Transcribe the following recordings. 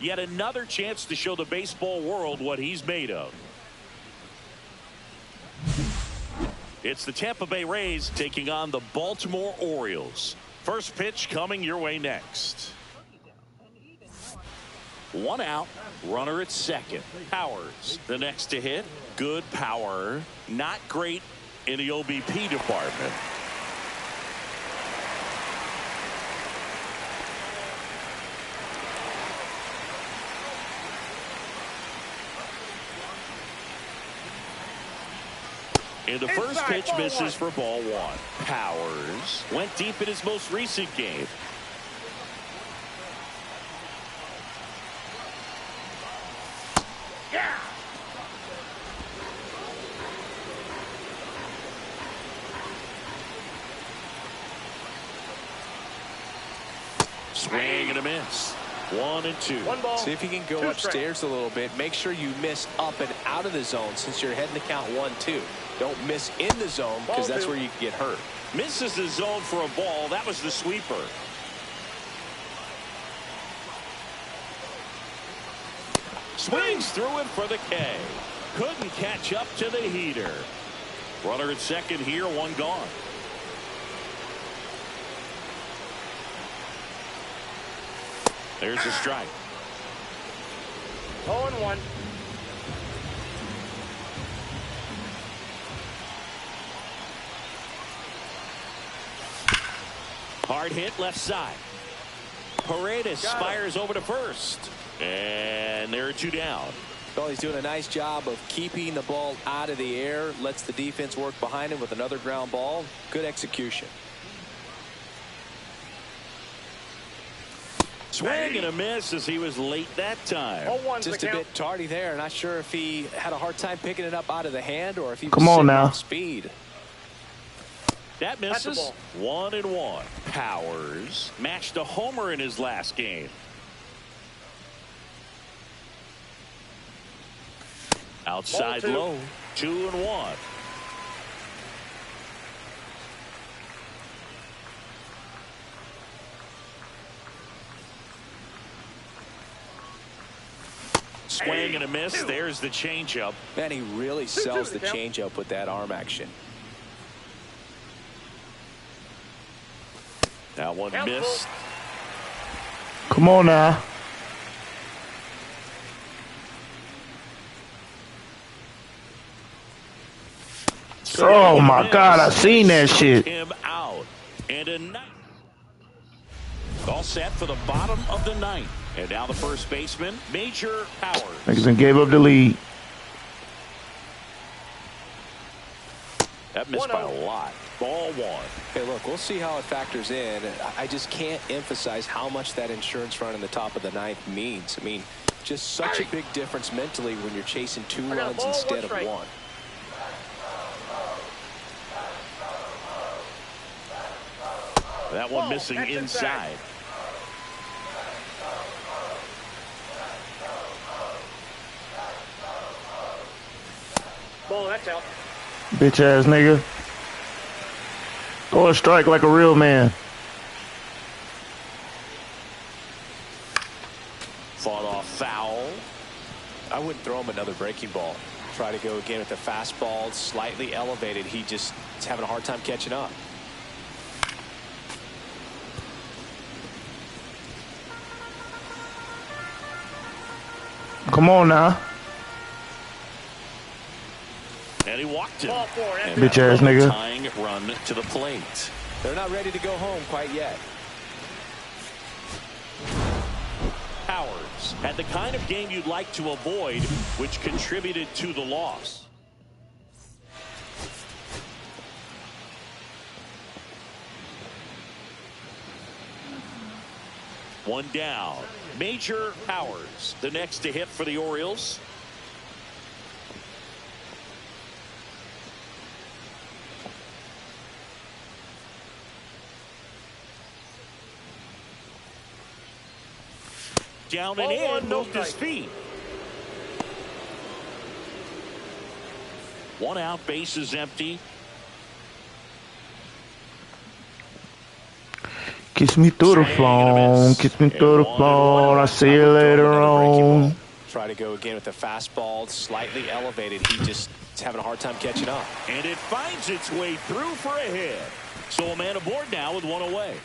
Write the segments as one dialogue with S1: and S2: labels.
S1: Yet another chance to show the baseball world what he's made of. It's the Tampa Bay Rays taking on the Baltimore Orioles. First pitch coming your way next. 1 out, runner at second. Powers, the next to hit. Good power, not great in the OBP department. And the first pitch misses for ball 1. Powers went deep in his most recent game. Yeah. Swing and a miss. 1 and 2.
S2: See if you can go upstairs a little bit. Make sure you miss up and out of the zone since you're heading to count 1-2. Don't miss in the zone because that's where you can get hurt.
S1: Misses the zone for a ball. That was the sweeper. Swings through it for the K. Couldn't catch up to the heater. Runner at second here, 1 gone. There's a strike.
S3: 0-1.
S1: Hard hit left side. Paredes fires over to first. And there are 2 down.
S2: Well, he's doing a nice job of keeping the ball out of the air. Lets the defense work behind him with another ground ball. Good execution.
S1: Swing and a miss as he was late that time.
S2: Just a bit tardy there. Not sure if he had a hard time picking it up out of the hand or if he was
S4: Come on now.
S2: off speed.
S1: That misses. 1 and 1. Powers matched a homer in his last game. Outside low. 2 and 1. Swing and a miss. There's the changeup.
S2: Man, he really sells the changeup with that arm action.
S1: That one missed.
S4: Come on now. Oh my God, I seen that shit.
S1: Him out. And a night. All set for the bottom of the 9th. And now the first baseman, Major Powers.
S4: Niggas gave up the lead.
S1: That missed by a lot. Ball 1.
S2: Hey, look, we'll see how it factors in. I just can't emphasize how much that insurance run in the top of the 9th means. I mean, just such a big difference mentally when you're chasing 2 runs instead of 1.
S1: That one missing inside.
S3: Ball, that's out.
S4: Bitch ass nigga. Throw a strike like a real man.
S1: Fought off foul.
S2: I wouldn't throw him another breaking ball. Try to go again with the fastball slightly elevated. He just is having a hard time catching up.
S4: Come on now.
S1: And he walked him.
S4: Bitch ass nigga.
S1: Tying run to the plate.
S2: They're not ready to go home quite yet.
S1: Powers had the kind of game you'd like to avoid, which contributed to the loss. One down. Major Powers, the next to hit for the Orioles. Down and in, moved his feet. 1 out, base is empty.
S4: Kiss me through the phone. Kiss me through the phone. I'll see you later on.
S2: Try to go again with the fastball, slightly elevated. He just is having a hard time catching up.
S1: And it finds its way through for a hit. So a man aboard now with one away.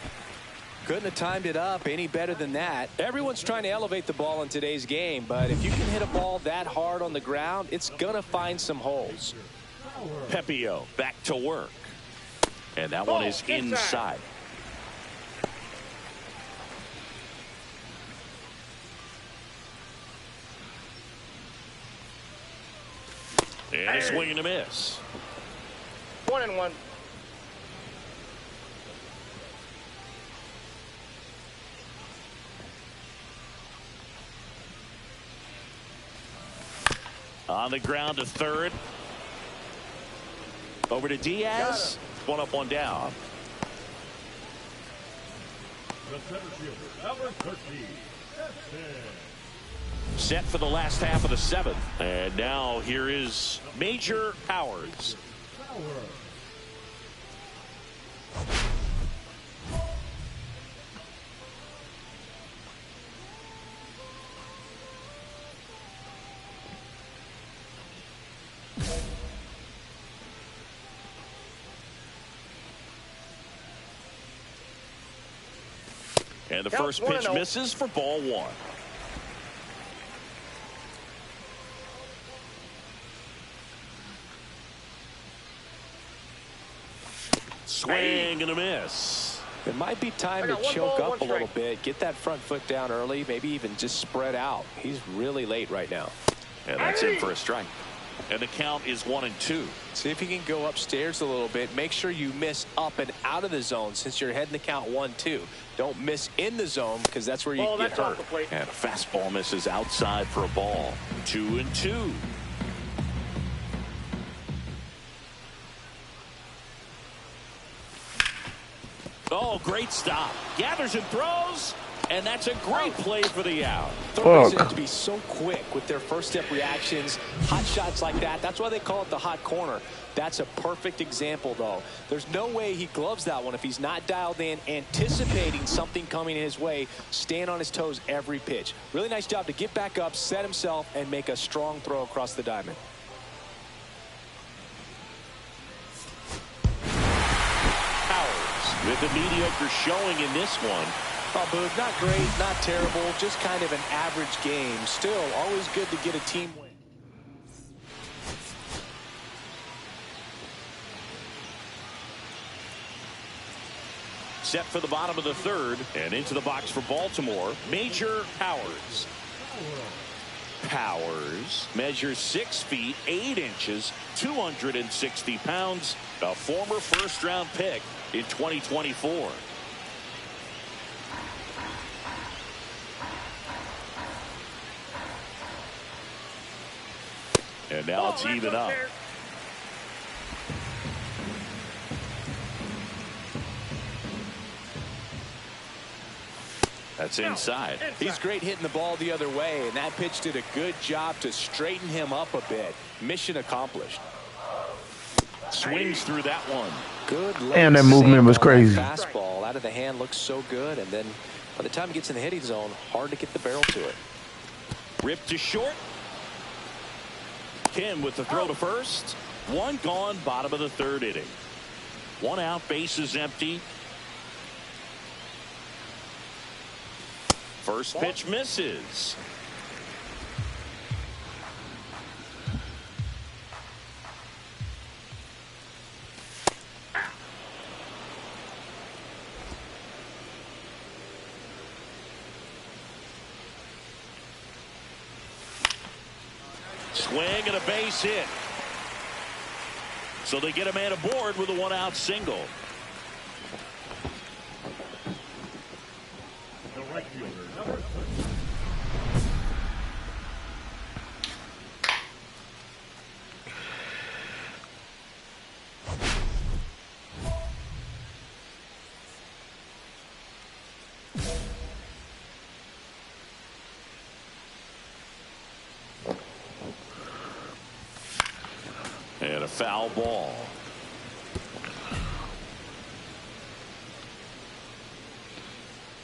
S2: Couldn't have timed it up any better than that. Everyone's trying to elevate the ball in today's game, but if you can hit a ball that hard on the ground, it's going to find some holes.
S1: Pepio back to work. And that one is inside. And a swing and a miss.
S3: 1-1.
S1: On the ground to third. Over to Diaz. One up, one down.
S5: The center fielder, number 13.
S1: Set for the last half of the seventh. And now here is Major Powers. And the first pitch misses for ball one. Swing and a miss.
S2: It might be time to choke up a little bit, get that front foot down early, maybe even just spread out. He's really late right now.
S1: And that's in for a strike. And the count is 1-2.
S2: See if you can go upstairs a little bit. Make sure you miss up and out of the zone since you're heading the count 1-2. Don't miss in the zone because that's where you get hurt.
S1: And a fastball misses outside for a ball. 2-2. Oh, great stop. Gathers and throws. And that's a great play for the out.
S2: Throws seem to be so quick with their first step reactions. Hot shots like that. That's why they call it the hot corner. That's a perfect example, though. There's no way he gloves that one if he's not dialed in, anticipating something coming his way, staying on his toes every pitch. Really nice job to get back up, set himself, and make a strong throw across the diamond.
S1: Powers with a mediocre showing in this one.
S2: Oh, Boog, not great, not terrible, just kind of an average game. Still, always good to get a team win.
S1: Set for the bottom of the third, and into the box for Baltimore, Major Powers. Powers measures 6 feet 8 inches, 260 pounds, a former first-round pick in 2024. And now it's even up. That's inside.
S2: He's great hitting the ball the other way, and that pitch did a good job to straighten him up a bit. Mission accomplished.
S1: Swings through that one.
S2: Good.
S4: And that movement was crazy.
S2: Fastball out of the hand looks so good, and then by the time he gets in the hitting zone, hard to get the barrel to it.
S1: Ripped to short. Kim with the throw to first. One gone, bottom of the third inning. One out, bases empty. First pitch misses. Swing and a base hit. So they get a man aboard with a one-out single.
S5: The right fielder, number 13.
S1: And a foul ball.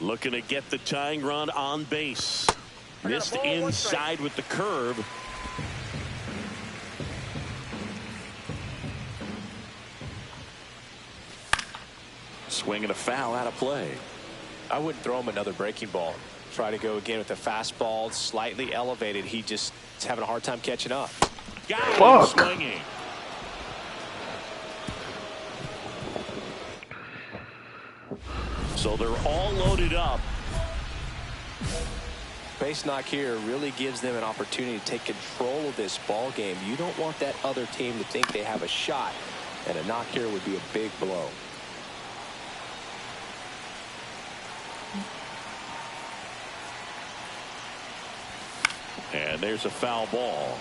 S1: Looking to get the tying run on base. Missed inside with the curve. Swinging a foul out of play.
S2: I wouldn't throw him another breaking ball. Try to go again with the fastball slightly elevated. He just is having a hard time catching up.
S1: Got him swinging. So they're all loaded up.
S2: Base knock here really gives them an opportunity to take control of this ball game. You don't want that other team to think they have a shot, and a knock here would be a big blow.
S1: And there's a foul ball.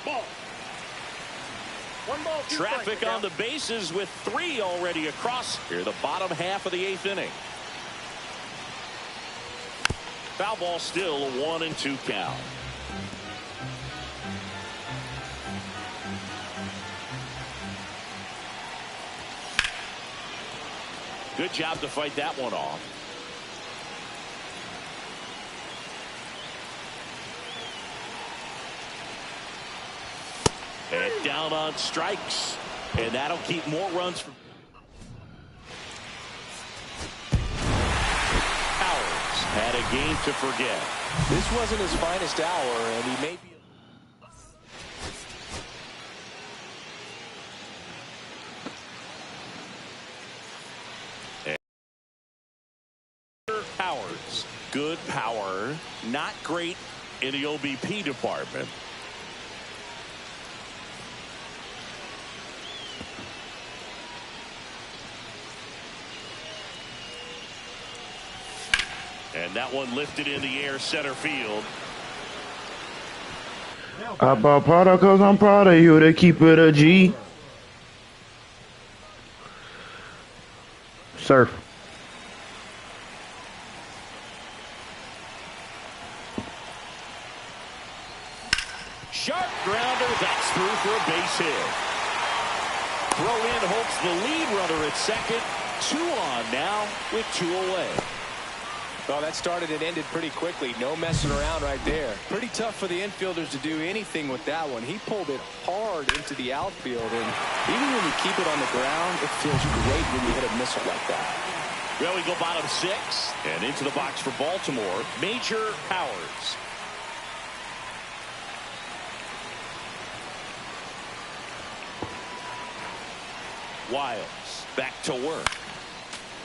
S3: Ball. One ball, two
S1: Traffic
S3: strikes,
S1: on the bases with 3 already across here, the bottom half of the 8th inning. Foul ball, still a 1-2 count. Good job to fight that one off. And down on strikes. And that'll keep more runs from Powers. Had a game to forget.
S2: This wasn't his finest hour, and he may be.
S1: Powers. Good power. Not great in the OBP department. And that one lifted in the air, center field.
S4: I bought Prada cause I'm proud of you to keep it a G. Surf.
S1: Sharp grounder, that's through for a base hit. Throw in hopes the lead runner at second. 2 on now with 2 away.
S2: Well, that started and ended pretty quickly. No messing around right there. Pretty tough for the infielders to do anything with that one. He pulled it hard into the outfield, and even when you keep it on the ground, it feels great when you hit a missile like that.
S1: Well, we go bottom 6 and into the box for Baltimore. Major Powers. Wiles back to work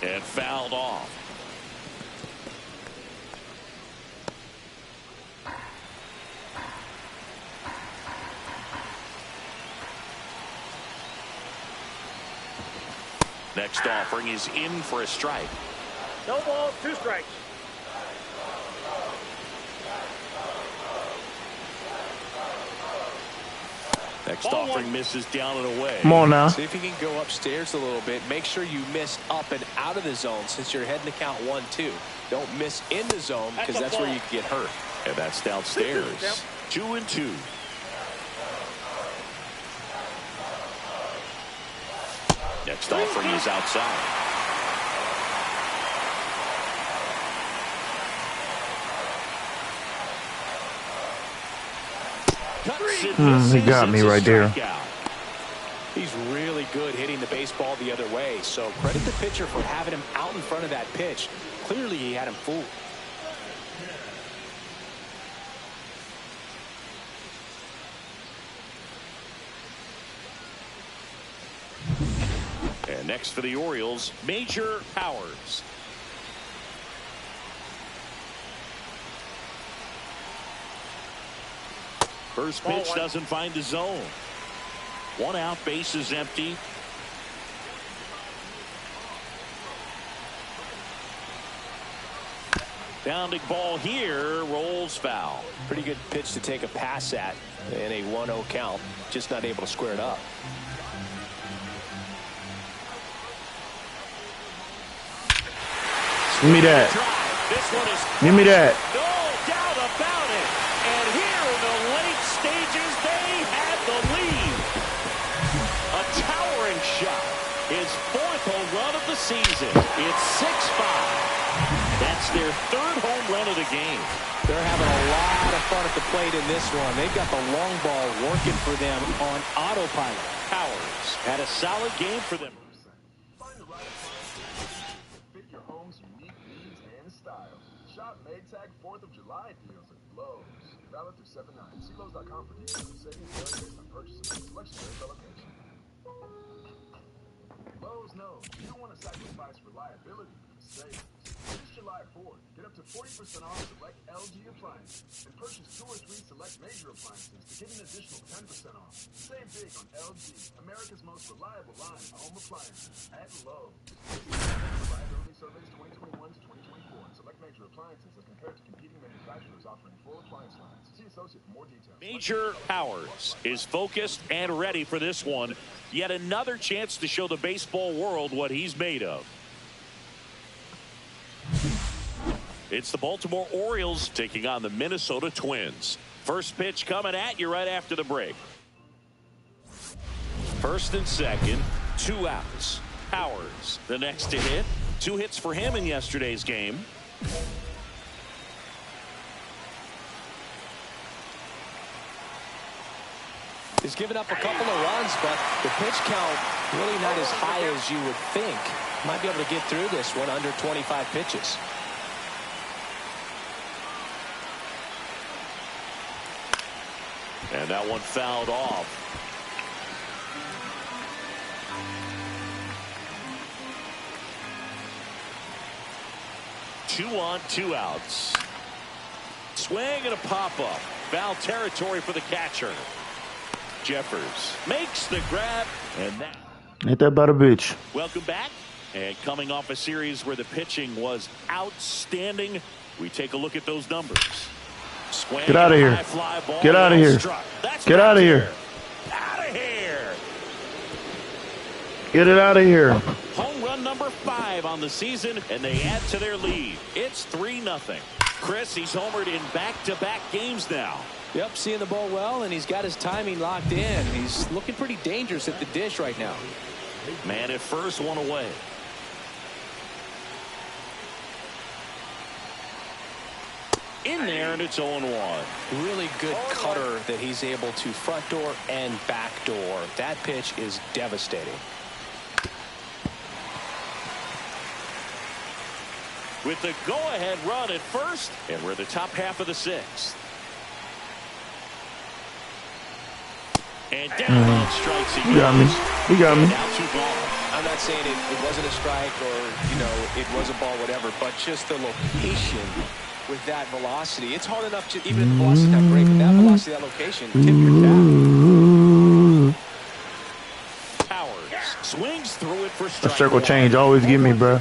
S1: and fouled off. Next offering is in for a strike.
S3: No balls, 2 strikes.
S1: Next offering misses down and away.
S4: Come on now.
S2: See if you can go upstairs a little bit. Make sure you miss up and out of the zone since you're heading to count 1-2. Don't miss in the zone because that's where you can get hurt.
S1: And that's downstairs. 2-2. Next offering is outside.
S4: He got me right there.
S2: He's really good hitting the baseball the other way, so credit the pitcher for having him out in front of that pitch. Clearly he had him fooled.
S1: And next for the Orioles, Major Powers. First pitch doesn't find the zone. 1 out, base is empty. Bounding ball here, rolls foul.
S2: Pretty good pitch to take a pass at in a 1-0 count. Just not able to square it up.
S4: Give me that.
S1: This one is
S4: Give me that.
S1: no doubt about it. And here in the late stages, they have his 4th home run of the season. It's 6-5. That's their 3rd home run of the game.
S2: They're having a lot of fun at the plate in this one. They've got the long ball working for them on autopilot.
S1: Powers had a solid game for them.
S6: Find the right appliance to fit your home's unique needs and style. Shop Maytag 4th of July deals at Lowe's. Valid through 7/9. See Lowe's.com for details. Savings vary based on purchase and selection varies by location. Lowe's knows you don't want to sacrifice reliability for savings. This July 4th, get up to 40% off select LG appliances and purchase 2 or 3 select major appliances to get an additional 10% off. Save big on LG, America's most reliable line of home appliances at Lowe's. Reliability surveys 2021 to 2024 and select major appliances as compared to competing manufacturers offering full appliance lines. See associate for more details.
S1: Major Powers is focused and ready for this one. Yet another chance to show the baseball world what he's made of. It's the Baltimore Orioles taking on the Minnesota Twins. First pitch coming at you right after the break. 1st and 2nd, 2 outs. Powers, the next to hit. 2 hits for him in yesterday's game.
S2: He's given up a couple of runs, but the pitch count really not as high as you would think. Might be able to get through this one under 25 pitches.
S1: And that one fouled off. Two on, 2 outs. Swing and a pop-up. Foul territory for the catcher. Jeffers makes the grab, and that.
S4: Ain't that about a bitch?
S1: Welcome back. And coming off a series where the pitching was outstanding, we take a look at those numbers. Swing,
S4: get out of here. Get out of here. Get out of here.
S1: Out of here.
S4: Get it out of here.
S1: Home run number 5 on the season, and they add to their lead. It's 3-0. Chris, he's homered in back-to-back games now.
S2: Yep, seeing the ball well, and he's got his timing locked in. He's looking pretty dangerous at the dish right now.
S1: Man at first, 1 away. In there, and it's 0-1.
S2: Really good cutter that he's able to front door and back door. That pitch is devastating.
S1: With the go-ahead run at first, and we're the top half of the 6th. And down on strikes he
S4: got me. He got me.
S1: Now 2 gone.
S2: I'm not saying it wasn't a strike or, it was a ball, whatever, but just the location with that velocity. It's hard enough to, even if the velocity's not great, but that velocity, that location, tip your cap.
S1: Powers swings through it for strike.
S4: A circle change always give me, bro.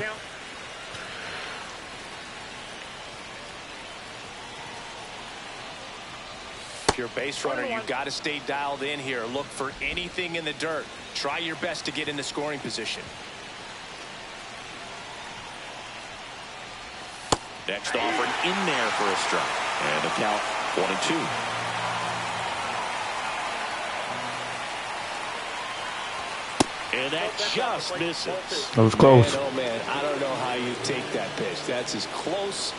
S2: If you're a base runner, you've got to stay dialed in here. Look for anything in the dirt. Try your best to get in the scoring position.
S1: Next offering in there for a strike. And the count 1-2. And that just misses.
S4: That was close.
S2: Man, oh man, I don't know how you take that pitch. That's as close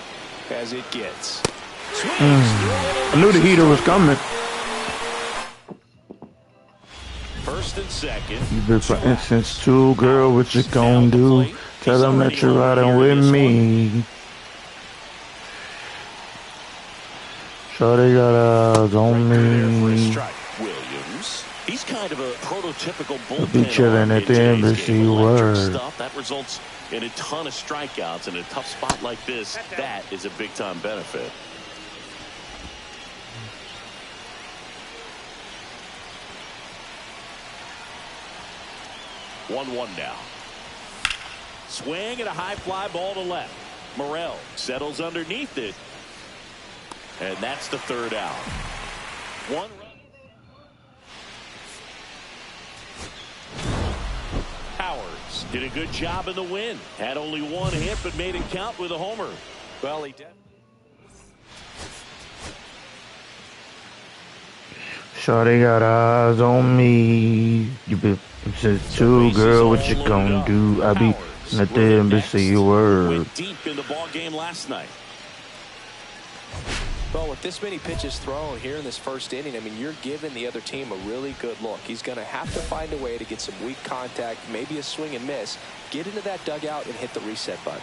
S2: as it gets.
S4: I knew the heater was coming.
S1: 1st and 2nd.
S4: You been for instance, too, girl, what you gonna do? Tell them that you're riding with me. Shorty got eyes on me.
S1: Williams. He's kind of a prototypical bullpen.
S4: Be chilling at the embassy. Word.
S1: That results in a ton of strikeouts in a tough spot like this. That is a big-time benefit. One now. Swing and a high fly ball to left. Morel settles underneath it. And that's the 3rd out. 1 run. Powers did a good job in the win. Had only 1 hit, but made it count with a homer.
S2: Well, he did.
S4: Shorty got eyes on me. You been Says two, girl, what you gonna do? I be nothing but say your word.
S1: Went deep in the ball game last night.
S2: Well, with this many pitches thrown here in this first inning, I mean, you're giving the other team a really good look. He's going to have to find a way to get some weak contact, maybe a swing and miss, get into that dugout and hit the reset button.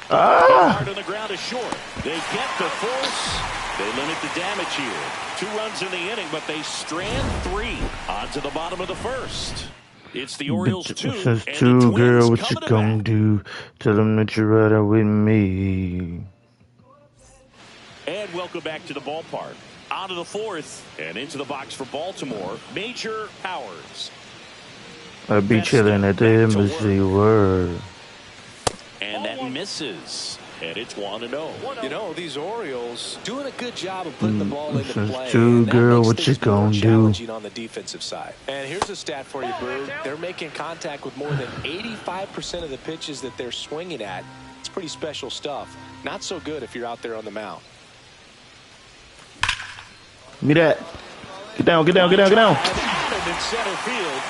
S1: Hard on the ground is short. They get the force. They limit the damage here. 2 runs in the inning, but they strand 3 onto the bottom of the first. It's the Orioles 2.
S4: Says
S1: and
S4: two,
S1: the
S4: girl,
S1: Twins
S4: what you
S1: coming
S4: gonna
S1: back.
S4: do? Tell them that you're right out with me.
S1: And welcome back to the ballpark. Out of the 4th and into the box for Baltimore, Major Powers.
S4: I be chilling at the embassy, word.
S1: And that misses. And it's 1-0.
S2: You know, these Orioles doing a good job of putting the ball into
S4: Says
S2: play.
S4: two,
S2: And that
S4: girl,
S2: makes
S4: what you
S2: things more
S4: gonna do?
S2: challenging on the defensive side. And here's a stat for you, Brew. They're making contact with more than 85% of the pitches that they're swinging at. It's pretty special stuff. Not so good if you're out there on the mound.
S4: Give me that. Get down, get down, get down, get down.
S1: Adam in center field.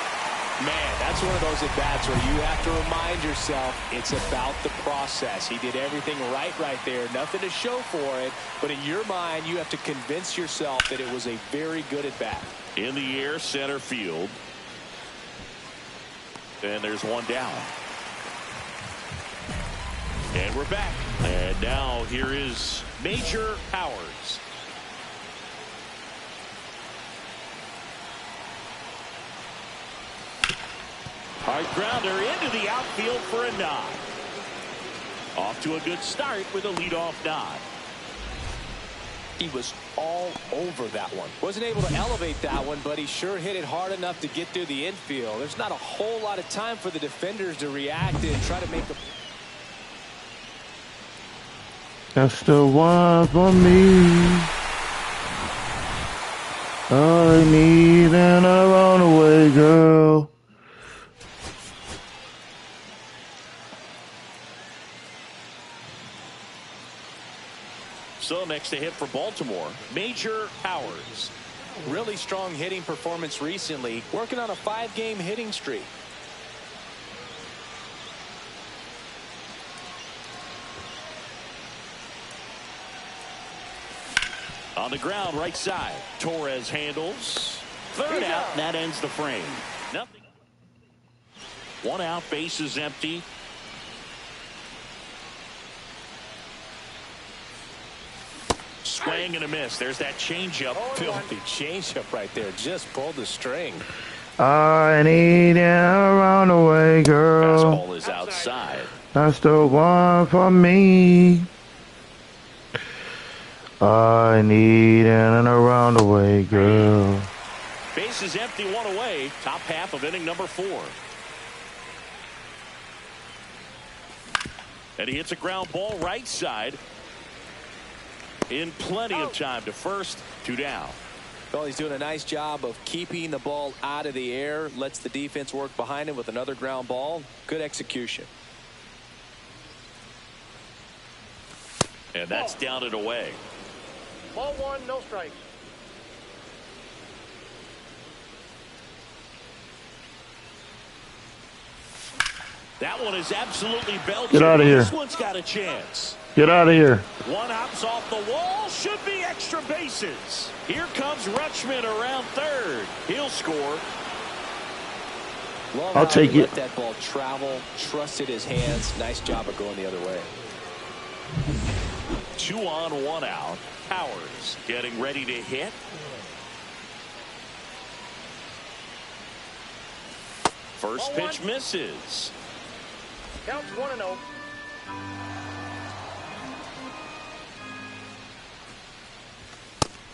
S2: Man, that's one of those at-bats where you have to remind yourself it's about the process. He did everything right there. Nothing to show for it. But in your mind, you have to convince yourself that it was a very good at-bat.
S1: In the air, center field. And there's 1 down. And we're back. And now here is Major Powers. Hard grounder into the outfield for a nod. Off to a good start with a leadoff nod.
S2: He was all over that one. Wasn't able to elevate that one, but he sure hit it hard enough to get through the infield. There's not a whole lot of time for the defenders to react and try to make a...
S4: That's the one for me. I need an runaway girl.
S1: So next to hit for Baltimore, Major Powers.
S2: Really strong hitting performance recently, working on a 5-game hitting streak.
S1: On the ground, right side. Torres handles. 3rd out, and that ends the frame. Nothing. 1 out, bases empty. Swing and a miss. There's that changeup.
S2: Filthy changeup right there. Just pulled the string.
S4: I need a runaway girl.
S1: Fastball is outside.
S4: That's the one for me. I need an runaway girl.
S1: Base is empty, 1 away. Top half of inning number 4. And he hits a ground ball right side. In plenty of time to first. 2 down.
S2: Well, he's doing a nice job of keeping the ball out of the air. Lets the defense work behind him with another ground ball. Good execution.
S1: And that's down and away.
S3: Ball 1, no strikes.
S1: That one is absolutely belted.
S4: Get out of here.
S1: This one's got a chance.
S4: Get out of here.
S1: One hops off the wall. Should be extra bases. Here comes Rutschman around 3rd. He'll score.
S2: Love
S4: I'll
S2: how
S4: take
S2: he
S4: it.
S2: let that ball travel, trusted his hands. Nice job of going the other way.
S1: 2 on, 1 out. Powers getting ready to hit. First pitch misses.
S3: Counts 1-0.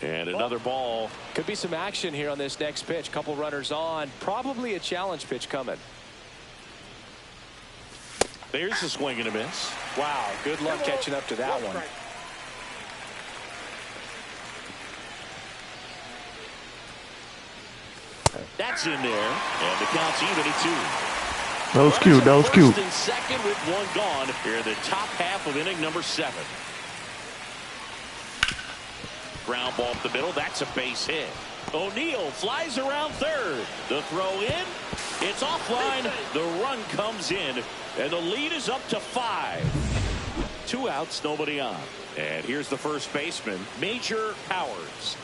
S1: And another ball.
S2: Could be some action here on this next pitch. Couple runners on. Probably a challenge pitch coming.
S1: There's a swing and a miss.
S2: Wow, good luck catching up to that one.
S1: That's in there. And the count's even at 2.
S4: That was cute. That was cute.
S1: First and second with 1 gone here in the top half of inning number 7. ground ball up the middle. That's a base hit. O'Neill flies around third. The throw in. It's offline. The run comes in, and the lead is up to 5. 2 outs, nobody on. And here's the first baseman, Major Powers.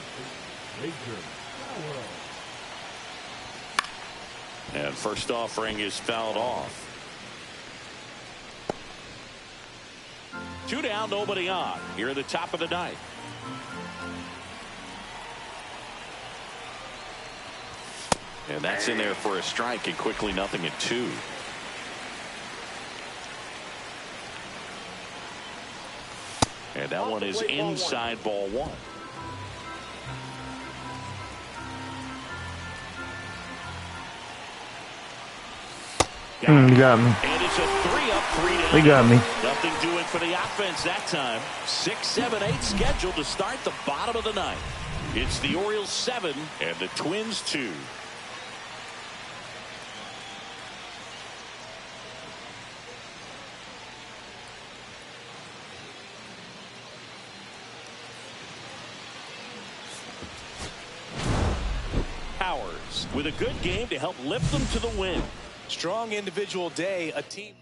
S1: And first offering is fouled off. 2 down, nobody on. Here at the top of the ninth. And that's in there for a strike, and quickly 0-2. And that one is inside ball 1.
S4: You got me.
S1: And it's a 3-up, 3-down.
S4: They got me.
S1: Nothing doing for the offense that time. 6, 7, 8 scheduled to start the bottom of the ninth. It's the Orioles 7 and the Twins 2. Powers with a good game to help lift them to the win.
S2: Strong individual day, a team.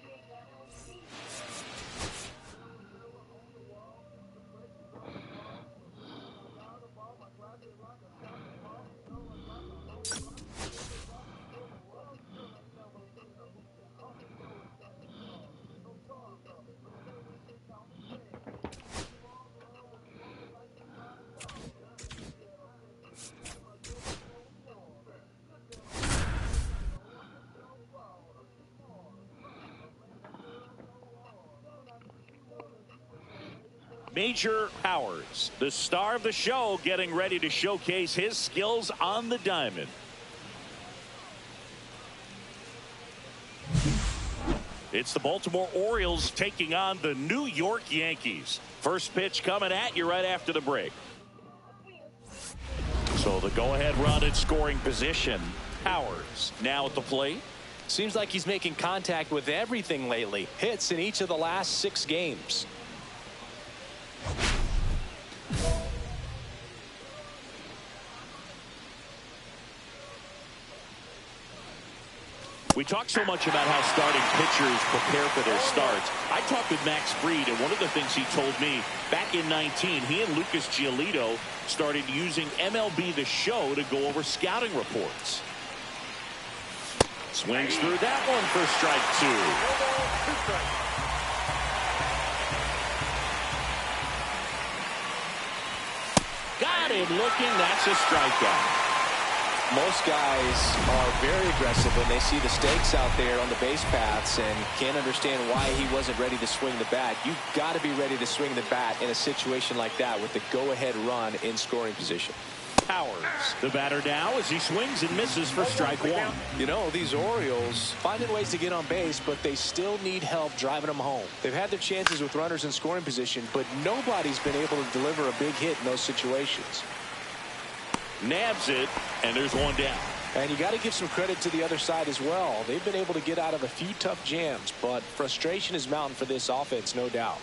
S1: Major Powers, the star of the show, getting ready to showcase his skills on the diamond. It's the Baltimore Orioles taking on the New York Yankees. First pitch coming at you right after the break. So the go-ahead run at scoring position. Powers now at the plate.
S2: Seems like he's making contact with everything lately. Hits in each of the last 6 games.
S1: We talk so much about how starting pitchers prepare for their starts. I talked with Max Fried, and one of the things he told me back in 19, he and Lucas Giolito started using MLB The Show to go over scouting reports. Swings through that one for strike 2. Got him looking. That's a strikeout.
S2: Most guys are very aggressive when they see the stakes out there on the base paths and can't understand why he wasn't ready to swing the bat. You've got to be ready to swing the bat in a situation like that with the go-ahead run in scoring position.
S1: Powers, the batter now as he swings and misses for strike 1.
S2: You know, these Orioles finding ways to get on base, but they still need help driving them home. They've had their chances with runners in scoring position, but nobody's been able to deliver a big hit in those situations.
S1: Nabs it, and there's one down.
S2: And you got to give some credit to the other side as well. They've been able to get out of a few tough jams, but frustration is mounting for this offense, no doubt.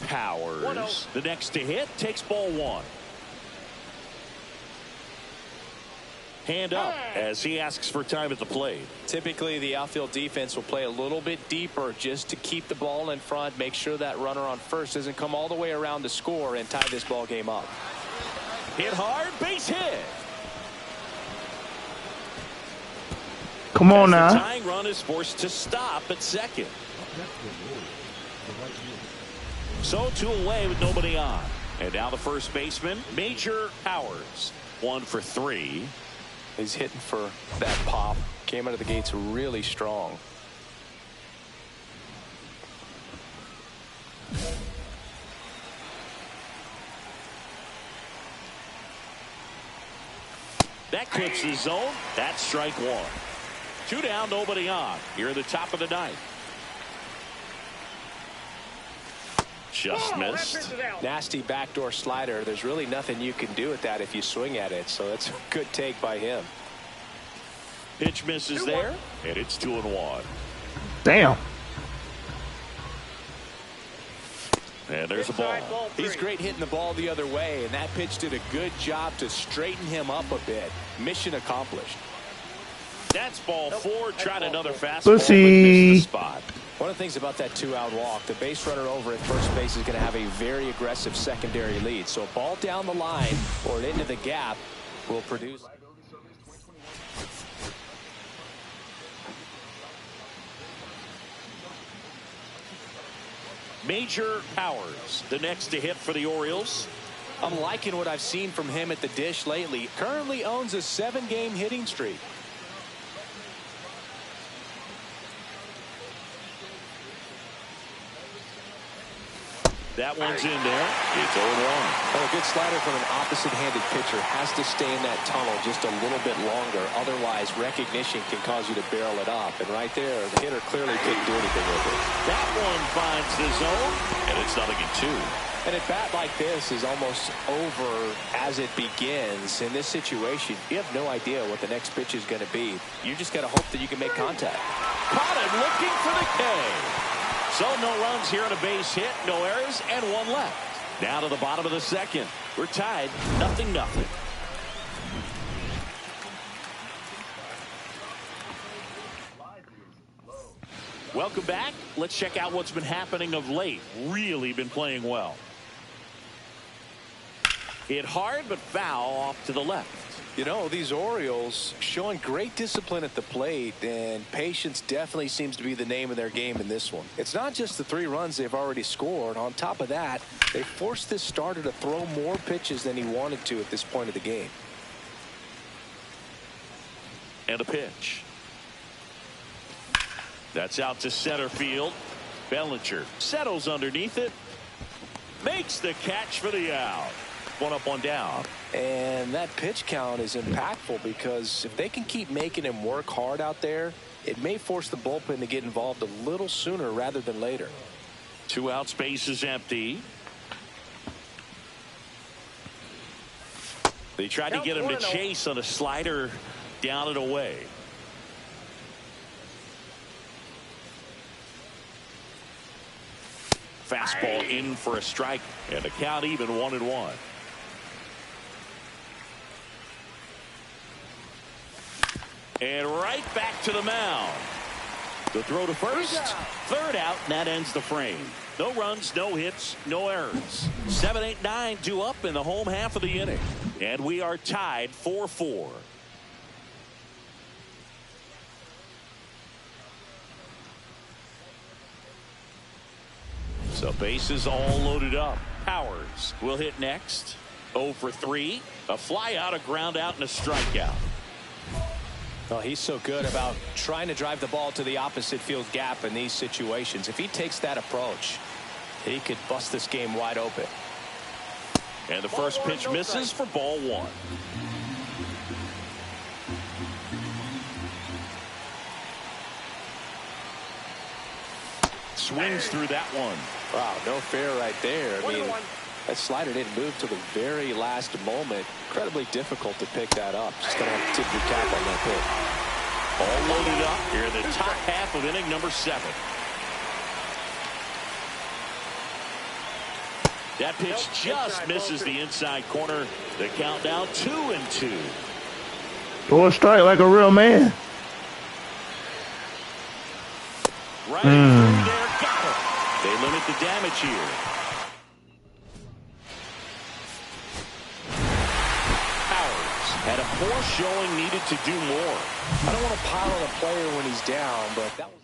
S1: Powers, the next to hit, takes ball 1. Hand up as he asks for time at the plate.
S2: Typically, the outfield defense will play a little bit deeper just to keep the ball in front, make sure that runner on first doesn't come all the way around to score and tie this ball game up.
S1: Hit hard, base hit.
S4: Come on
S1: The
S4: now.
S1: tying run is forced to stop at second. So 2 away with nobody on. And now the first baseman, Major Powers. 1 for 3.
S2: He's hitting for that pop. Came out of the gates really strong.
S1: That clips the zone. That's strike 1. 2 down, nobody on. Here at the top of the ninth. Just missed.
S2: Nasty backdoor slider. There's really nothing you can do with that if you swing at it. So that's a good take by him.
S1: Pitch misses there, and it's 2-1.
S4: Damn.
S1: And there's a ball.
S3: Inside ball
S2: He's
S3: 3.
S2: great hitting the ball the other way, and that pitch did a good job to straighten him up a bit. Mission accomplished.
S1: That's ball 4. Tried another fastball,
S4: Pussy.
S1: but missed the spot.
S2: One of the things about that 2-out walk, the base runner over at first base is going to have a very aggressive secondary lead. So a ball down the line or into the gap will produce.
S1: Major Powers, the next to hit for the Orioles.
S2: I'm liking what I've seen from him at the dish lately. Currently owns a 7-game hitting streak.
S1: That one's in there. It's 0-1.
S2: Well, a good slider from an opposite-handed pitcher has to stay in that tunnel just a little bit longer. Otherwise, recognition can cause you to barrel it up. And right there, the hitter clearly couldn't do anything with it.
S1: That one finds the zone, and it's 0-2.
S2: And a bat like this is almost over as it begins. In this situation, you have no idea what the next pitch is going to be. You just got to hope that you can make contact.
S1: Caught him looking for the K. So no runs here on a base hit, no errors, and 1 left. Now to the bottom of the second. We're tied, 0-0. Welcome back. Let's check out what's been happening of late. Really been playing well. Hit hard, but foul off to the left.
S2: You know, these Orioles showing great discipline at the plate, and patience definitely seems to be the name of their game in this one. It's not just the 3 runs they've already scored. On top of that, they forced this starter to throw more pitches than he wanted to at this point of the game.
S1: And a pitch. That's out to center field. Bellinger settles underneath it. Makes the catch for the out. 1 up, 1 down.
S2: And that pitch count is impactful because if they can keep making him work hard out there, it may force the bullpen to get involved a little sooner rather than later.
S1: 2 out, space is empty. They tried to get him to chase on a slider down and away. Fastball in for a strike, and the count even 1-1. And right back to the mound. The throw to first. 3rd out, and that ends the frame. No runs, no hits, no errors. 7, 8, 9 due up in the home half of the inning. And we are tied 4-4. So bases all loaded up. Powers will hit next. 0 for 3. A fly out, a ground out, and a strikeout.
S2: Well, he's so good about trying to drive the ball to the opposite field gap in these situations. If he takes that approach, he could bust this game wide open.
S1: And the first pitch misses for ball 1. Swings through that one.
S2: Wow, no fair right there. I mean, that slider didn't move till the very last moment. Incredibly difficult to pick that up. Just going to have to tip your cap on that pitch.
S1: All loaded up here in the top half of inning number 7. That pitch just misses the inside corner. The count now 2-2.
S4: Throw a strike like a real man.
S1: Right through there, got him. They limit the damage here. Powers had a poor showing, needed to do more.
S2: I don't want to pile on a player when he's down, but that was